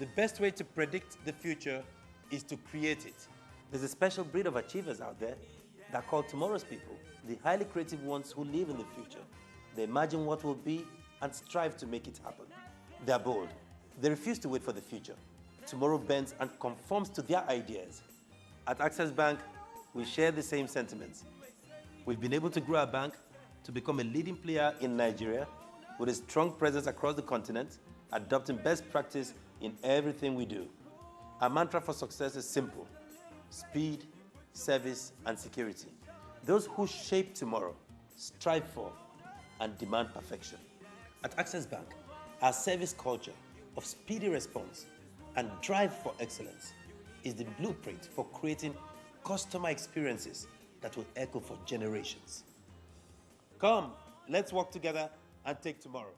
The best way to predict the future is to create it. There's a special breed of achievers out there that are called tomorrow's people, the highly creative ones who live in the future. They imagine what will be and strive to make it happen. They are bold. They refuse to wait for the future. Tomorrow bends and conforms to their ideas. At Access Bank, we share the same sentiments. We've been able to grow our bank to become a leading player in Nigeria with a strong presence across the continent, adopting best practice in everything we do. Our mantra for success is simple: speed, service, and security. Those who shape tomorrow, strive for, and demand perfection. At Access Bank, our service culture of speedy response and drive for excellence is the blueprint for creating customer experiences that will echo for generations. Come, let's work together and take tomorrow.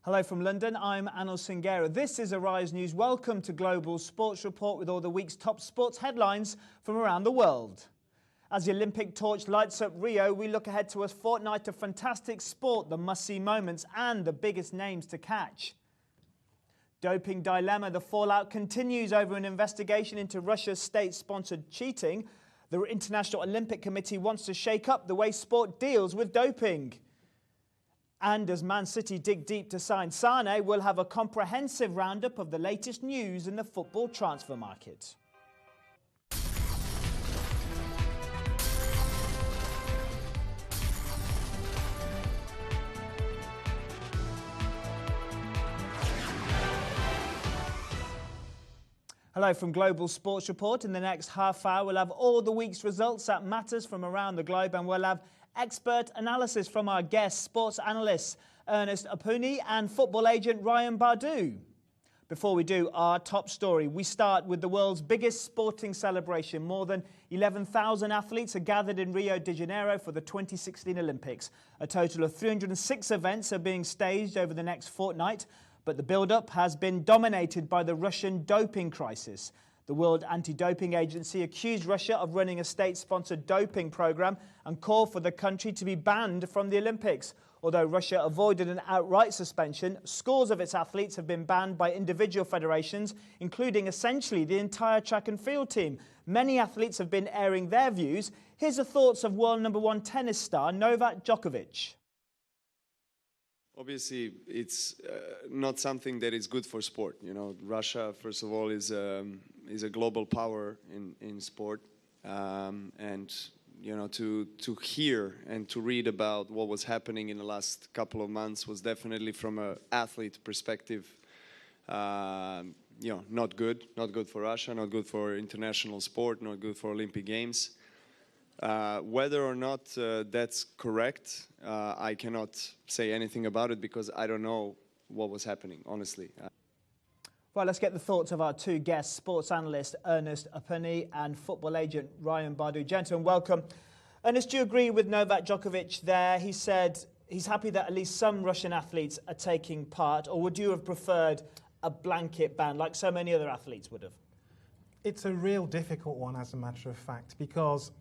Hello from London, I'm Anil Singera. This is Arise News. Welcome to Global Sports Report with all the week's top sports headlines from around the world. As the Olympic torch lights up Rio, we look ahead to a fortnight of fantastic sport, the must-see moments and the biggest names to catch. Doping dilemma, the fallout continues over an investigation into Russia's state-sponsored cheating. The International Olympic Committee wants to shake up the way sport deals with doping. And as Man City dig deep to sign Sane, we'll have a comprehensive roundup of the latest news in the football transfer market. Hello from Global Sports Report. In the next half hour, we'll have all the week's results that matters from around the globe, and we'll have expert analysis from our guests, sports analysts Ernest Apuni and football agent Ryan Badu. Before we do our top story, we start with the world's biggest sporting celebration. More than 11,000 athletes are gathered in Rio de Janeiro for the 2016 Olympics. A total of 306 events are being staged over the next fortnight, but the build-up has been dominated by the Russian doping crisis. The World Anti-Doping Agency accused Russia of running a state-sponsored doping program and called for the country to be banned from the Olympics. Although Russia avoided an outright suspension, scores of its athletes have been banned by individual federations, including essentially the entire track and field team. Many athletes have been airing their views. Here's the thoughts of world #1 tennis star Novak Djokovic. Obviously, it's not something that is good for sport. You know, Russia, first of all, is a global power in sport, and you know, to hear and to read about what was happening in the last couple of months was definitely, from an athlete perspective, you know, not good for Russia, not good for international sport, not good for Olympic Games. Whether or not that's correct, I cannot say anything about it because I don't know what was happening, honestly. Well, let's get the thoughts of our two guests, sports analyst Ernest Apuni and football agent Ryan Badu. Gentlemen, welcome. Ernest, do you agree with Novak Djokovic there? He said he's happy that at least some Russian athletes are taking part, or would you have preferred a blanket ban like so many other athletes would have? It's a real difficult one, as a matter of fact, because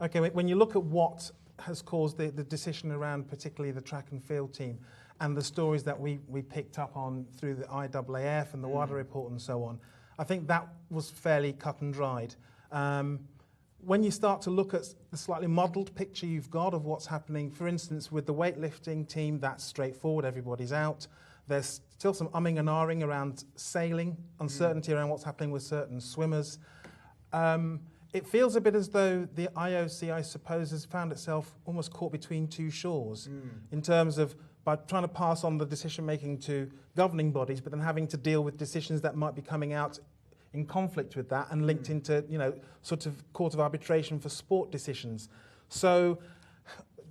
okay, when you look at what has caused the decision around particularly the track and field team and the stories that we picked up on through the IAAF and the WADA report and so on, I think that was fairly cut and dried. When you start to look at the slightly modelled picture you've got of what's happening, for instance, with the weightlifting team, that's straightforward, everybody's out. There's still some umming and ahhing around sailing, uncertainty around what's happening with certain swimmers. It feels a bit as though the IOC, I suppose, has found itself almost caught between two shores in terms of by trying to pass on the decision-making to governing bodies, but then having to deal with decisions that might be coming out in conflict with that and linked into, you know, sort of court of arbitration for sport decisions. So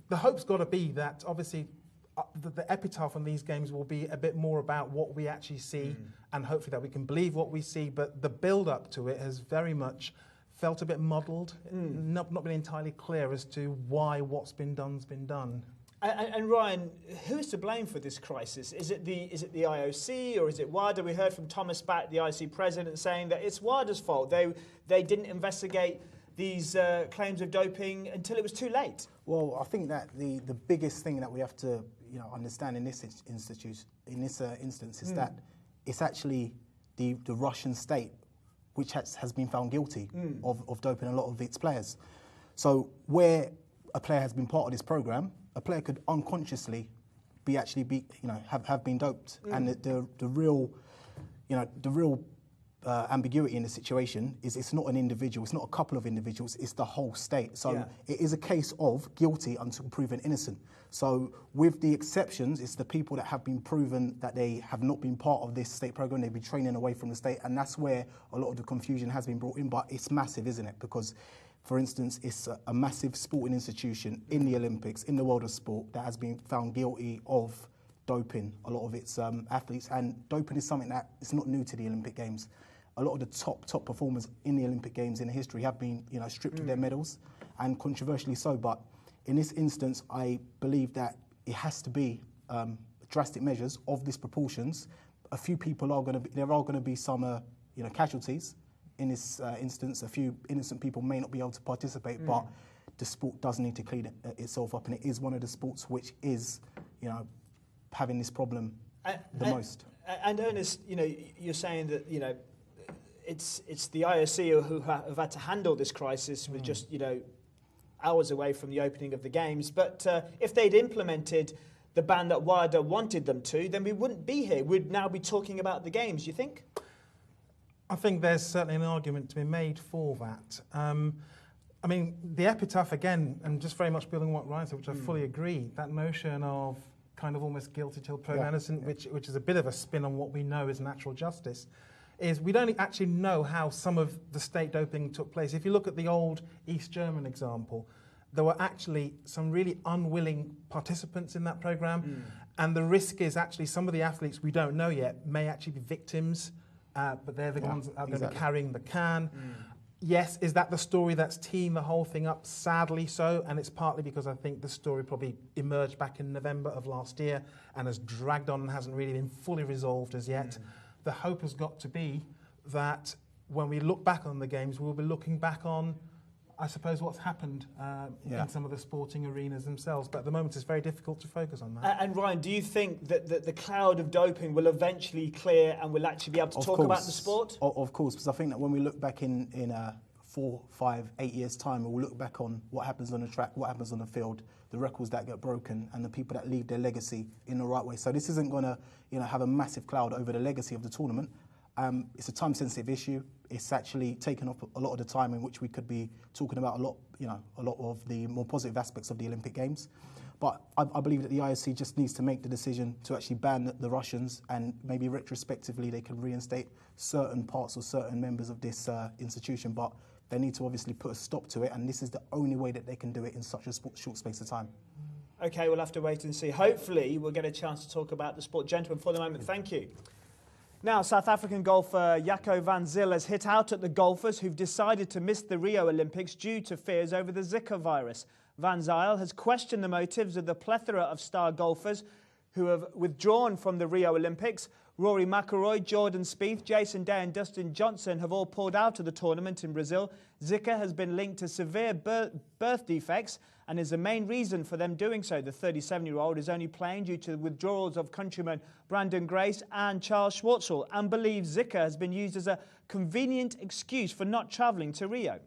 the hope's got to be that, obviously, the epitaph on these games will be a bit more about what we actually see and hopefully that we can believe what we see, but the build-up to it has very much felt a bit muddled, not been entirely clear as to why what's been done's been done. And Ryan, who is to blame for this crisis? Is it the IOC or is it WADA? We heard from Thomas Batt, the IOC president, saying that it's WADA's fault. They didn't investigate these claims of doping until it was too late. Well, I think that the biggest thing that we have to understand in this instance is that it's actually the Russian state which has been found guilty of doping a lot of its players. So where a player has been part of this program, a player could unconsciously have been doped, and the real ambiguity in the situation is it's not an individual, it's not a couple of individuals, it's the whole state. So it is a case of guilty until proven innocent. So with the exceptions, it's the people that have been proven that they have not been part of this state program, they've been training away from the state, and that's where a lot of the confusion has been brought in. But it's massive, isn't it? Because, for instance, it's a massive sporting institution in the Olympics, in the world of sport, that has been found guilty of doping a lot of its athletes. And doping is something that is not new to the Olympic Games. A lot of the top performers in the Olympic Games in history have been, stripped of their medals, and controversially so. But in this instance, I believe that it has to be drastic measures of these proportions. A few people there are going to be some, casualties in this instance. A few innocent people may not be able to participate, but the sport does need to clean itself up, and it is one of the sports which is, having this problem the most. And Ernest, you're saying that, it's the IOC who have had to handle this crisis with just, hours away from the opening of the Games. But if they'd implemented the ban that WADA wanted them to, then we wouldn't be here. We'd now be talking about the Games, do you think? I think there's certainly an argument to be made for that. I mean, the epitaph, again, and just very much building on what Ryan said, which I fully agree, that notion of kind of almost guilty till proven innocent, which is a bit of a spin on what we know is natural justice, is we don't actually know how some of the state doping took place. If you look at the old East German example, there were actually some really unwilling participants in that program, and the risk is actually some of the athletes we don't know yet may actually be victims, but they're the ones that are going to be carrying the can. Yes, is that the story that's teeing the whole thing up? Sadly so, and it's partly because I think the story probably emerged back in November of last year and has dragged on and hasn't really been fully resolved as yet. The hope has got to be that when we look back on the Games, we'll be looking back on, I suppose, what's happened in some of the sporting arenas themselves. But at the moment, it's very difficult to focus on that. And Ryan, do you think that the cloud of doping will eventually clear and we'll actually be able to talk about the sport? Of course, because I think that when we look back in 4, 5, 8 years' time, we'll look back on what happens on the track, what happens on the field, the records that get broken, and the people that leave their legacy in the right way. So this isn't going to, have a massive cloud over the legacy of the tournament. It's a time-sensitive issue. It's actually taken up a lot of the time in which we could be talking about a lot of the more positive aspects of the Olympic Games. But I believe that the IOC just needs to make the decision to actually ban the Russians, and maybe retrospectively they can reinstate certain parts or certain members of this institution. But they need to obviously put a stop to it, and this is the only way that they can do it in such a short space of time. OK, we'll have to wait and see. Hopefully we'll get a chance to talk about the sport. Gentlemen, for the moment, thank you. Now, South African golfer Jaco van Zyl has hit out at the golfers who've decided to miss the Rio Olympics due to fears over the Zika virus. Van Zyl has questioned the motives of the plethora of star golfers who have withdrawn from the Rio Olympics. Rory McIlroy, Jordan Spieth, Jason Day and Dustin Johnson have all pulled out of the tournament in Brazil. Zika has been linked to severe birth defects and is the main reason for them doing so. The 37-year-old is only playing due to the withdrawals of countrymen Brandon Grace and Charles Schwartzel, and believes Zika has been used as a convenient excuse for not travelling to Rio.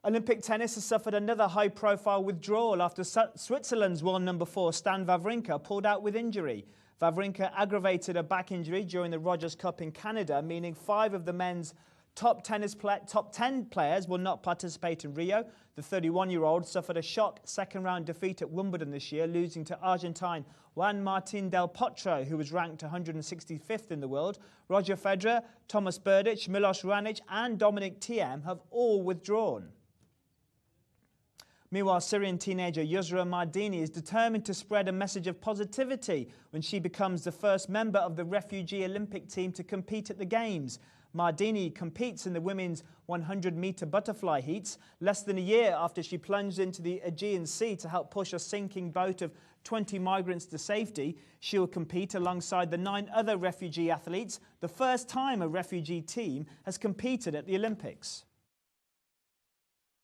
Olympic tennis has suffered another high-profile withdrawal after Switzerland's world number 4 Stan Wawrinka pulled out with injury. Wawrinka aggravated a back injury during the Rogers Cup in Canada, meaning 5 of the men's top 10 players will not participate in Rio. The 31-year-old suffered a shock second-round defeat at Wimbledon this year, losing to Argentine Juan Martín del Potro, who was ranked 165th in the world. Roger Federer, Thomas Berdych, Milos Raonic and Dominic Thiem have all withdrawn. Meanwhile, Syrian teenager Yusra Mardini is determined to spread a message of positivity when she becomes the first member of the refugee Olympic team to compete at the Games. Mardini competes in the women's 100-metre butterfly heats. Less than a year after she plunged into the Aegean Sea to help push a sinking boat of 20 migrants to safety, she will compete alongside the 9 other refugee athletes, the first time a refugee team has competed at the Olympics.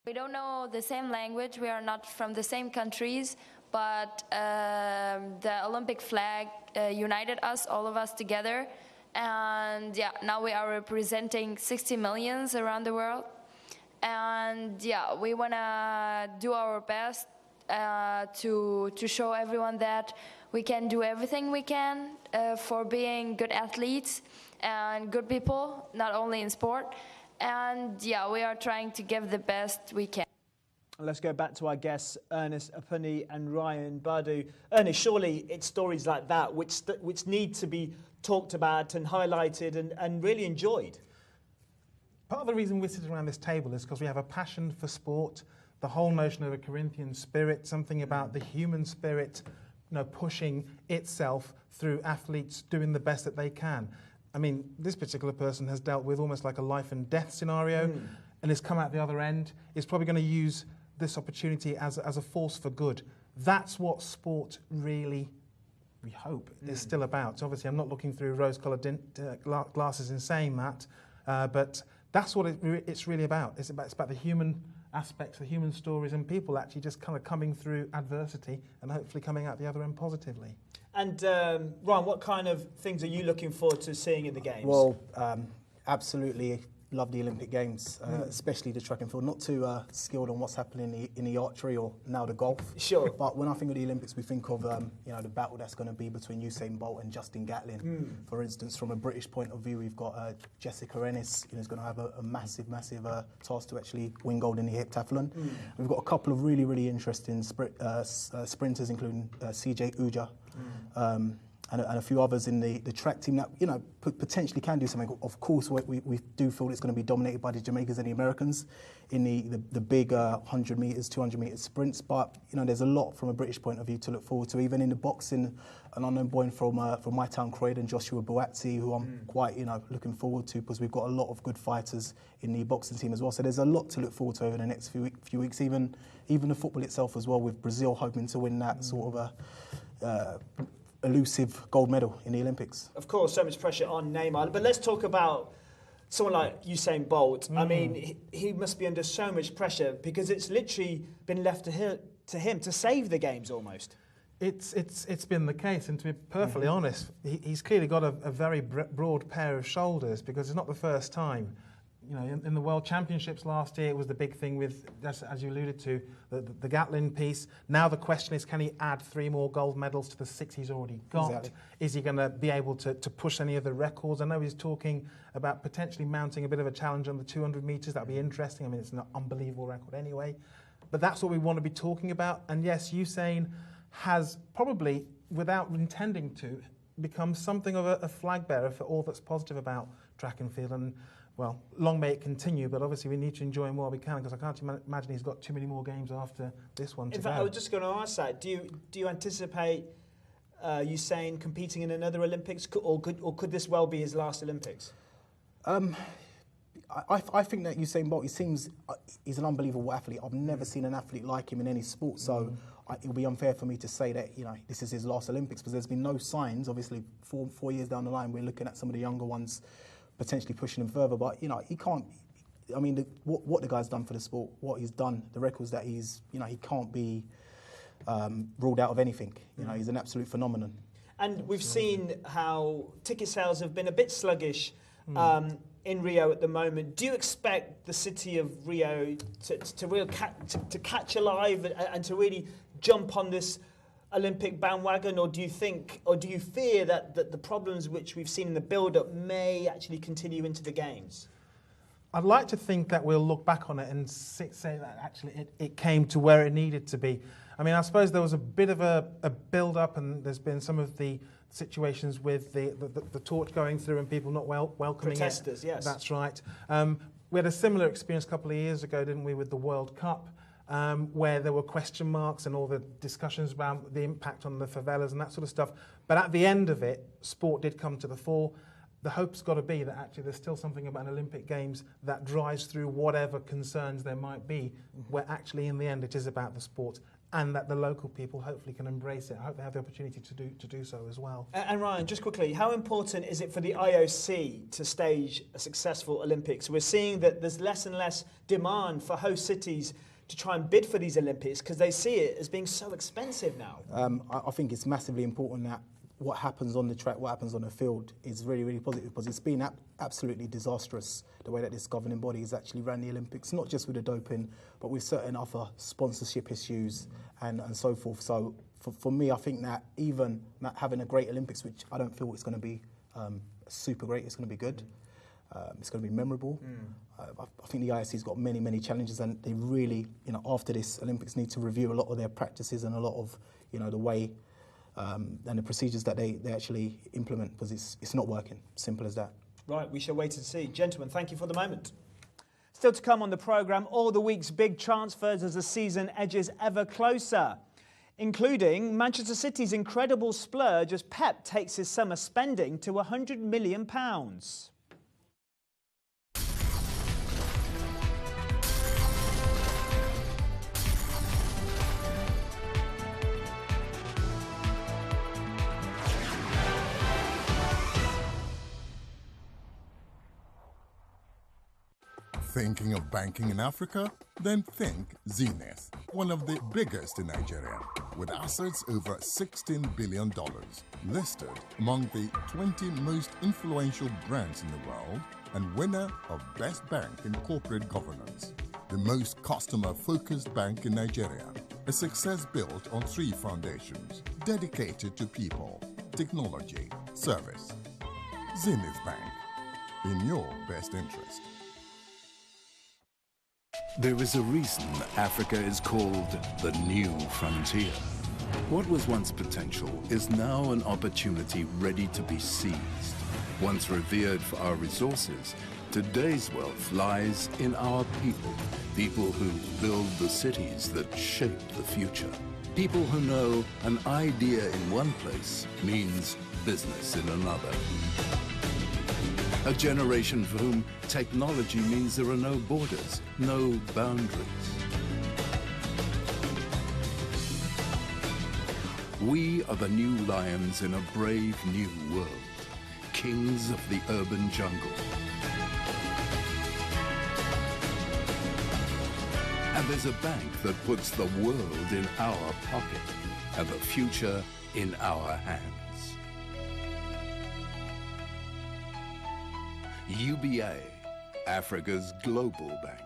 We don't know the same language, we are not from the same countries, but the Olympic flag united us, all of us together. And yeah, now we are representing 60 millions around the world. And yeah, we want to do our best to show everyone that we can do everything we can for being good athletes and good people, not only in sport. And yeah, we are trying to give the best we can. Let's go back to our guests, Ernest Apuni and Ryan Badu. Ernest, surely it's stories like that which need to be talked about and highlighted and really enjoyed. Part of the reason we're sitting around this table is because we have a passion for sport, the whole notion of a Corinthian spirit, something about the human spirit, pushing itself through athletes doing the best that they can. I mean, this particular person has dealt with almost like a life and death scenario and has come out the other end, is probably going to use this opportunity as a force for good. That's what sport really, we hope, is still about. So obviously, I'm not looking through rose-coloured glasses in saying that, but that's what it's really about. It's about the human aspects, the human stories, and people actually just kind of coming through adversity and hopefully coming out the other end positively. And Ryan, what kind of things are you looking forward to seeing in the Games? Well, absolutely love the Olympic Games, especially the track and field. Not too skilled on what's happening in the archery or now the golf. Sure. But when I think of the Olympics, we think of the battle that's going to be between Usain Bolt and Justin Gatlin. For instance, from a British point of view, we've got Jessica Ennis, who's going to have a massive task to actually win gold in the heptathlon. We've got a couple of really, really interesting sprinters, including CJ Uja. And a few others in the track team that potentially can do something. Of course, we do feel it's going to be dominated by the Jamaicans and the Americans in the big 100 metres, 200 metres sprints. But there's a lot from a British point of view to look forward to. Even in the boxing, an unknown boy from my town, Croydon, Joshua Boatsi, who I'm quite looking forward to, because we've got a lot of good fighters in the boxing team as well. So there's a lot to look forward to over the next few weeks. Even the football itself as well, with Brazil hoping to win that sort of a elusive gold medal in the Olympics. Of course, so much pressure on Neymar. But let's talk about someone like Usain Bolt. I mean, he must be under so much pressure because it's literally been left to him to save the Games almost. It's been the case, and to be perfectly honest, he's clearly got a very broad pair of shoulders, because it's not the first time. In the World Championships last year, it was the big thing with, as you alluded to, the Gatlin piece. Now the question is, can he add 3 more gold medals to the 6 he's already got? Exactly. Is he going to be able to push any of the records? I know he's talking about potentially mounting a bit of a challenge on the 200 metres. That would be interesting. I mean, it's an unbelievable record anyway. But that's what we want to be talking about. And yes, Usain has probably, without intending to, become something of a flag bearer for all that's positive about track and field. And well, long may it continue, but obviously we need to enjoy him while we can, because I can't imagine he's got too many more games after this one to go. In fact, I was just going to ask that. Do you anticipate Usain competing in another Olympics, or could this well be his last Olympics? I think that Usain Bolt, he's an unbelievable athlete. I've never seen an athlete like him in any sport, so it would be unfair for me to say that this is his last Olympics, because there's been no signs. Obviously, 4 years down the line, we're looking at some of the younger ones potentially pushing him further, but he can't. I mean, what the guy's done for the sport, what he's done, the records that he's, he can't be ruled out of anything. He's an absolute phenomenon. And we've seen how ticket sales have been a bit sluggish in Rio at the moment. Do you expect the city of Rio to catch alive and to really jump on this Olympic bandwagon, or do you fear that the problems which we've seen in the build-up may actually continue into the Games? I'd like to think that we'll look back on it and say that actually it came to where it needed to be. I mean, I suppose there was a bit of a build-up, and there's been some of the situations with the torch going through and people not welcoming protesters, it. Yes. That's right. We had a similar experience a couple of years ago, didn't we, with the World Cup, where there were question marks and all the discussions about the impact on the favelas and that sort of stuff. But at the end of it, sport did come to the fore. the hope's got to be that actually there's still something about an Olympic Games that drives through whatever concerns there might be, where actually in the end it is about the sport, and that the local people hopefully can embrace it. I hope they have the opportunity to do so as well. And Ryan, just quickly, how important is it for the IOC to stage a successful Olympics? We're seeing that there's less and less demand for host cities to try and bid for these Olympics because they see it as being so expensive now. I think it's massively important that what happens on the track, what happens on the field is really, really positive, because it's been absolutely disastrous the way that this governing body has actually ran the Olympics, not just with the doping, but with certain other sponsorship issues and so forth. So for me, I think that even having a great Olympics, which I don't feel it's going to be super great, it's going to be good. It's going to be memorable. I think the IOC's got many, many challenges, and they really, after this Olympics, need to review a lot of their practices and a lot of, the way and the procedures that they actually implement, because it's not working. Simple as that. Right, we shall wait and see. Gentlemen, thank you for the moment. Still to come on the programme, all the week's big transfers as the season edges ever closer, including Manchester City's incredible splurge as Pep takes his summer spending to £100 million. Thinking of banking in Africa? Then think Zenith, one of the biggest in Nigeria, with assets over $16 billion, listed among the 20 most influential brands in the world, and winner of Best Bank in Corporate Governance. The most customer-focused bank in Nigeria, a success built on 3 foundations, dedicated to people, technology, service. Zenith Bank, in your best interest. There is a reason Africa is called the new frontier. What was once potential is now an opportunity ready to be seized. Once revered for our resources, today's wealth lies in our people. People who build the cities that shape the future. People who know an idea in one place means business in another. A generation for whom technology means there are no borders, no boundaries. We are the new lions in a brave new world, kings of the urban jungle. And there's a bank that puts the world in our pocket and the future in our hands. UBA, Africa's global bank.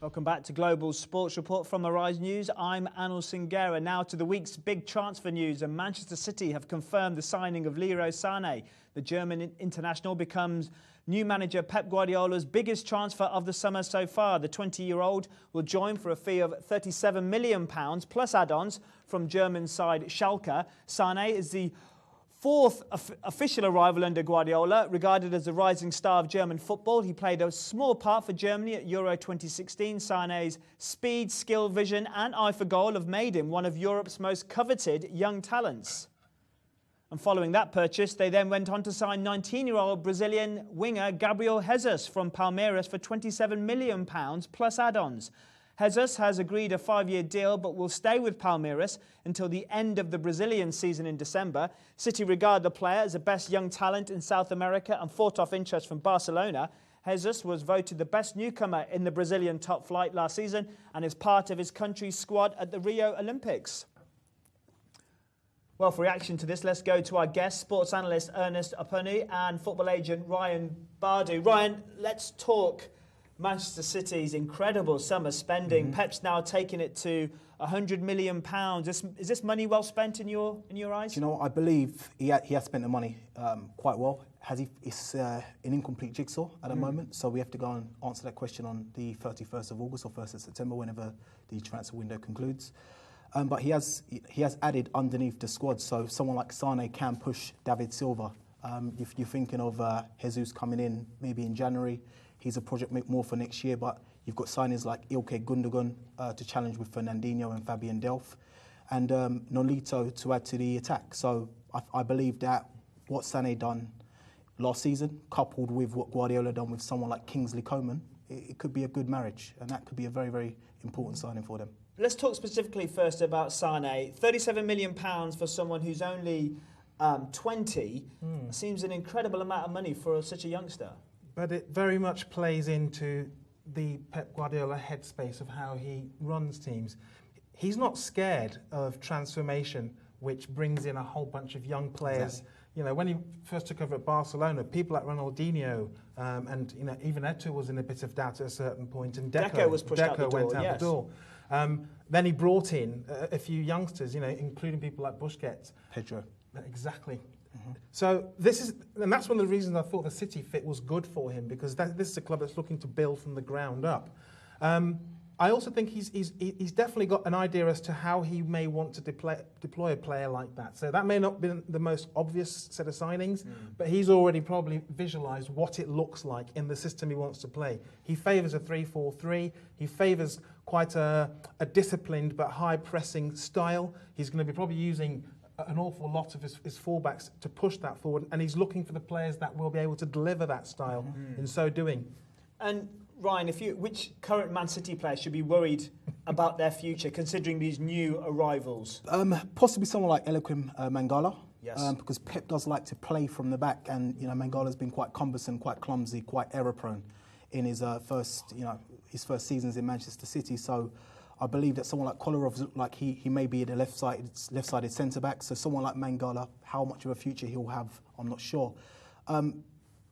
Welcome back to Global Sports Report from Arise News. I'm Anil Singera. Now to the week's big transfer news. And Manchester City have confirmed the signing of Leroy Sané. The German international becomes new manager Pep Guardiola's biggest transfer of the summer so far. The 20-year-old will join for a fee of £37 million plus add-ons from German side Schalke. Sané is the 4th official arrival under Guardiola, regarded as a rising star of German football. He played a small part for Germany at Euro 2016. Sané's speed, skill, vision and eye for goal have made him one of Europe's most coveted young talents. And following that purchase, they then went on to sign 19-year-old Brazilian winger Gabriel Jesus from Palmeiras for £27 million plus add-ons. Jesus has agreed a 5-year deal but will stay with Palmeiras until the end of the Brazilian season in December. City regard the player as the best young talent in South America and fought off interest from Barcelona. Jesus was voted the best newcomer in the Brazilian top flight last season and is part of his country's squad at the Rio Olympics. Well, for reaction to this, let's go to our guest, sports analyst Ernest Apuni and football agent Ryan Bardu. Ryan, let's talk Manchester City's incredible summer spending. Pep's now taking it to £100 million. Is this money well spent in your eyes? Do you know, I believe he has spent the money quite well. It's an incomplete jigsaw at the moment, so we have to go and answer that question on the 31st of August or 1st of September, whenever the transfer window concludes. But he has added underneath the squad, so someone like Sané can push David Silva If you're thinking of Jesus coming in maybe in January, he's a project more for next year, but you've got signings like Ilkay Gundogan to challenge with Fernandinho and Fabian Delph, and Nolito to add to the attack. So I believe that what Sané done last season, coupled with what Guardiola done with someone like Kingsley Coman, it could be a good marriage, and that could be a very, very important signing for them. Let's talk specifically first about Sané. £37 million for someone who's only 20 seems an incredible amount of money for such a youngster. But it very much plays into the Pep Guardiola headspace of how he runs teams. He's not scared of transformation, which brings in a whole bunch of young players. Exactly. You know, when he first took over at Barcelona, people like Ronaldinho and even Eto'o was in a bit of doubt at a certain point, and Deco was pushed out the door. Went out the door. Then he brought in a few youngsters, including people like Busquets, Pedro. Exactly. So that's one of the reasons I thought the City fit was good for him, because this is a club that's looking to build from the ground up. I also think he's definitely got an idea as to how he may want to deploy a player like that. So that may not be the most obvious set of signings, but he's already probably visualised what it looks like in the system he wants to play. He favours a 3-4-3. He favours quite a disciplined but high-pressing style. He's going to be probably using an awful lot of his fullbacks to push that forward, and he's looking for the players that will be able to deliver that style in so doing. And Ryan, which current Man City players should be worried about their future, considering these new arrivals? Possibly someone like Eliaquim Mangala. Yes. Because Pep does like to play from the back, and Mangala's been quite cumbersome, quite clumsy, quite error-prone in his first seasons in Manchester City. So I believe that someone like Kolarov, he may be the left-sided centre-back. So someone like Mangala, how much of a future he'll have, I'm not sure.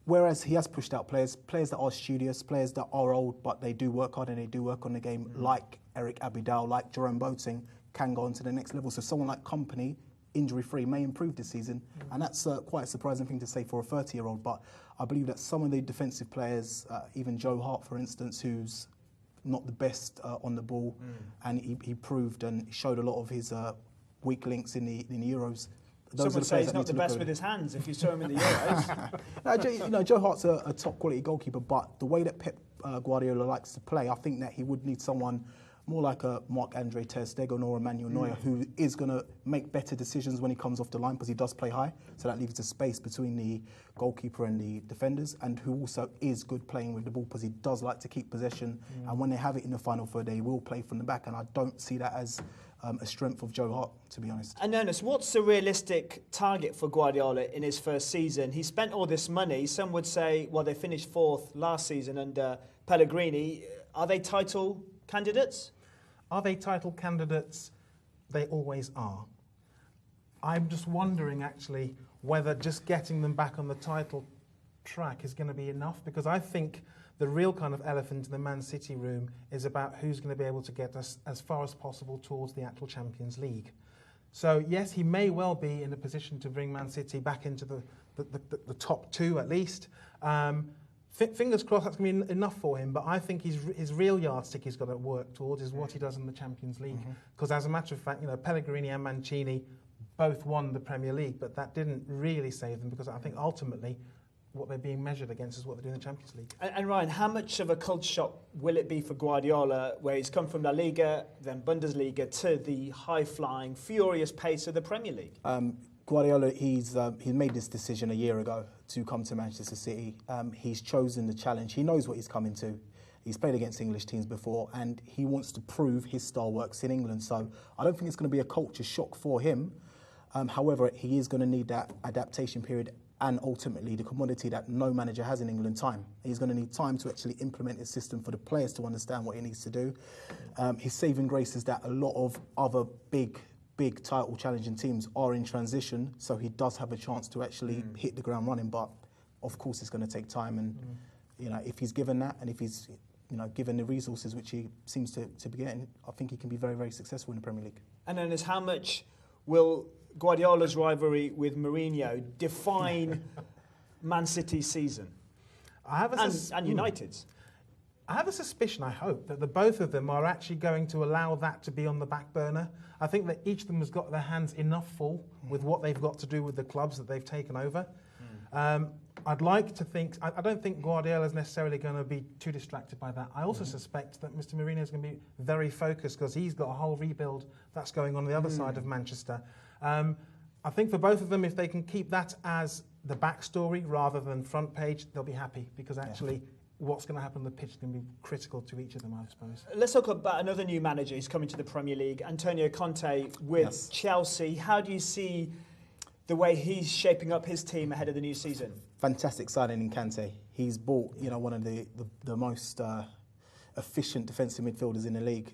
Whereas he has pushed out players that are studious, players that are old, but they do work hard and they do work on the game, like Eric Abidal, like Jerome Boateng, can go on to the next level. So someone like Kompany, injury-free, may improve this season. And that's quite a surprising thing to say for a 30-year-old. But I believe that some of the defensive players, even Joe Hart, for instance, who's not the best on the ball, and he proved and showed a lot of his weak links in the Euros. Some would say he's not the best with his hands if you saw him in the Euros. Joe Hart's a top quality goalkeeper, but the way that Pep Guardiola likes to play, I think that he would need someone more like a Marc-Andre Ter Stegen or Emmanuel Neuer, who is going to make better decisions when he comes off the line, because he does play high, so that leaves a space between the goalkeeper and the defenders, and who also is good playing with the ball, because he does like to keep possession, and when they have it in the final third, they will play from the back, and I don't see that as a strength of Joe Hart, to be honest. And Ernest, what's the realistic target for Guardiola in his first season? He spent all this money. Some would say, well, they finished fourth last season under Pellegrini. Are they title candidates? Are they title candidates? They always are. I'm just wondering, actually, whether just getting them back on the title track is going to be enough, because I think the real kind of elephant in the Man City room is about who's going to be able to get us as far as possible towards the actual Champions League. So, yes, he may well be in a position to bring Man City back into the top two at least. Fingers crossed that's going to be enough for him, but I think his real yardstick he's got to work towards is what he does in the Champions League. Because as a matter of fact, Pellegrini and Mancini both won the Premier League, but that didn't really save them, because I think ultimately what they're being measured against is what they do in the Champions League. And Ryan, how much of a culture shock will it be for Guardiola, where he's come from La Liga, then Bundesliga, to the high-flying, furious pace of the Premier League? Guardiola, he made this decision a year ago to come to Manchester City. He's chosen the challenge. He knows what he's coming to. He's played against English teams before, and he wants to prove his style works in England. So I don't think it's going to be a culture shock for him. However, he is going to need that adaptation period, and ultimately the commodity that no manager has in England, time. He's going to need time to actually implement his system for the players to understand what he needs to do. His saving grace is that a lot of other big title challenging teams are in transition, so he does have a chance to actually hit the ground running, but of course it's going to take time, and if he's given that, and if he's given the resources which he seems to be getting, I think he can be very, very successful in the Premier League. And then how much will Guardiola's rivalry with Mourinho define Man City's season? And United's? I have a suspicion, I hope, that the both of them are actually going to allow that to be on the back burner. I think that each of them has got their hands enough full with what they've got to do with the clubs that they've taken over. I'd like to think, I don't think Guardiola is necessarily going to be too distracted by that. I also suspect that Mr. Mourinho is going to be very focused because he's got a whole rebuild that's going on the other side of Manchester. I think for both of them, if they can keep that as the backstory rather than front page, they'll be happy because actually what's going to happen on the pitch is going to be critical to each of them, I suppose. Let's talk about another new manager who's coming to the Premier League, Antonio Conte with Chelsea. How do you see the way he's shaping up his team ahead of the new season? Fantastic signing in Kante. He's bought, one of the most efficient defensive midfielders in the league.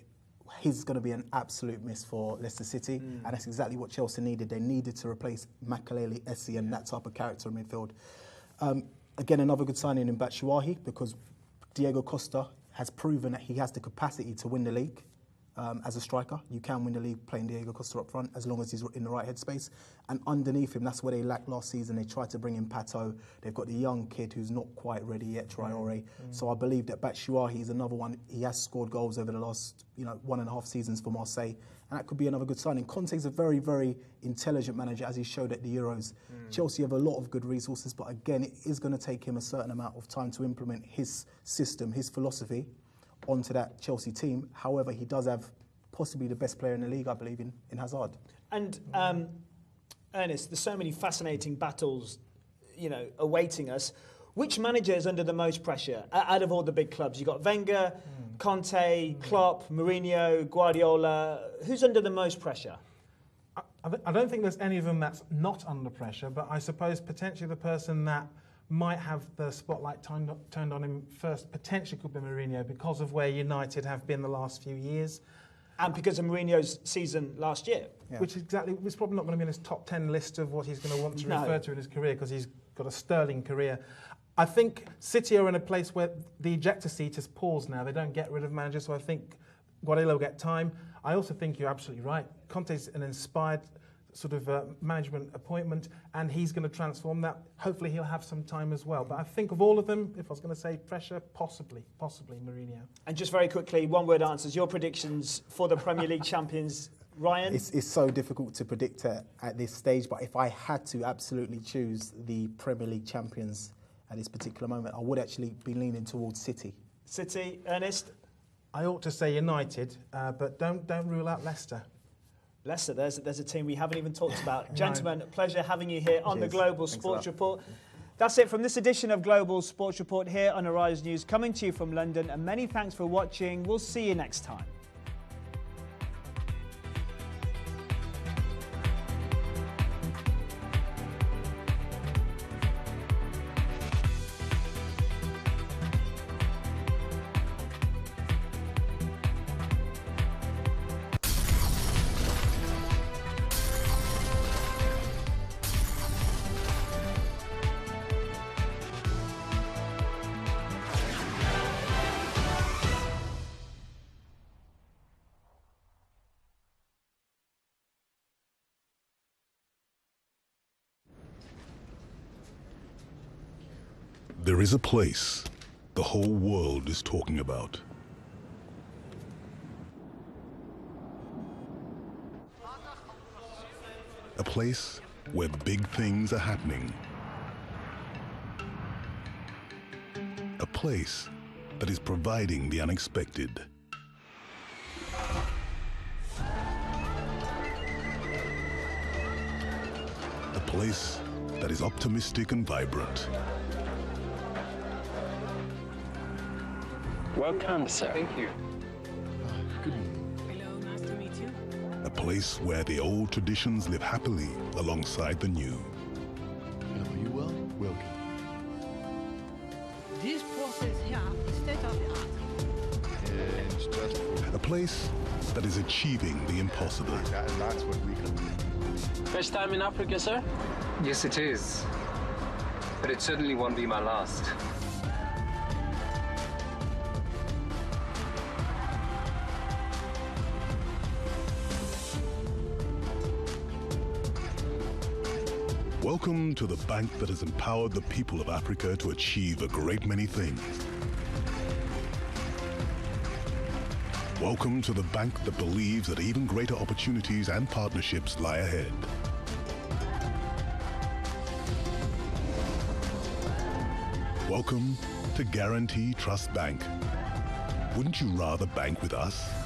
He's going to be an absolute miss for Leicester City, and that's exactly what Chelsea needed. They needed to replace Makelele, Essie, and that type of character in midfield. Again, another good signing in Batshuayi because Diego Costa has proven that he has the capacity to win the league. As a striker, you can win the league playing Diego Costa up front as long as he's in the right headspace. And underneath him, that's where they lacked last season. They tried to bring in Pato. They've got the young kid who's not quite ready yet, Traore. So I believe that Batshuayi is another one. He has scored goals over the last 1.5 seasons for Marseille, and that could be another good signing. Conte's a very, very intelligent manager, as he showed at the Euros. Chelsea have a lot of good resources, but again, it is going to take him a certain amount of time to implement his system, his philosophy onto that Chelsea team. However, he does have possibly the best player in the league, I believe, in Hazard. And Ernest, there's so many fascinating battles, awaiting us. Which manager is under the most pressure out of all the big clubs? You've got Wenger, Conte, Klopp, Mourinho, Guardiola. Who's under the most pressure? I don't think there's any of them that's not under pressure, but I suppose potentially the person that might have the spotlight turned on him first potentially could be Mourinho because of where United have been the last few years. And because of Mourinho's season last year. Yeah. Which is probably not going to be in his top 10 list of what he's going to want to refer to in his career because he's got a sterling career. I think City are in a place where the ejector seat is paused now. They don't get rid of managers, so I think Guardiola will get time. I also think you're absolutely right. Conte's an inspired sort of management appointment, and he's going to transform that. Hopefully he'll have some time as well. But I think of all of them, if I was going to say pressure, possibly Mourinho. And just very quickly, one-word answers. Your predictions for the Premier League champions, Ryan? It's so difficult to predict at this stage, but if I had to absolutely choose the Premier League champions at this particular moment, I would actually be leaning towards City. City, Ernest? I ought to say United, but don't rule out Leicester. Leicester, there's a team we haven't even talked about. Gentlemen, pleasure having you here on the Global Sports Report. That's it from this edition of Global Sports Report here on Arise News, coming to you from London. And many thanks for watching. We'll see you next time. There is a place the whole world is talking about. A place where big things are happening. A place that is providing the unexpected. A place that is optimistic and vibrant. Welcome, sir. Thank you. Hello, nice to meet you. A place where the old traditions live happily alongside the new. Are you well? Welcome. This process here is state of the art. It's just A place that is achieving the impossible. that's what we can do. First time in Africa, sir? Yes, it is. But it certainly won't be my last. Welcome to the bank that has empowered the people of Africa to achieve a great many things. Welcome to the bank that believes that even greater opportunities and partnerships lie ahead. Welcome to Guarantee Trust Bank. Wouldn't you rather bank with us?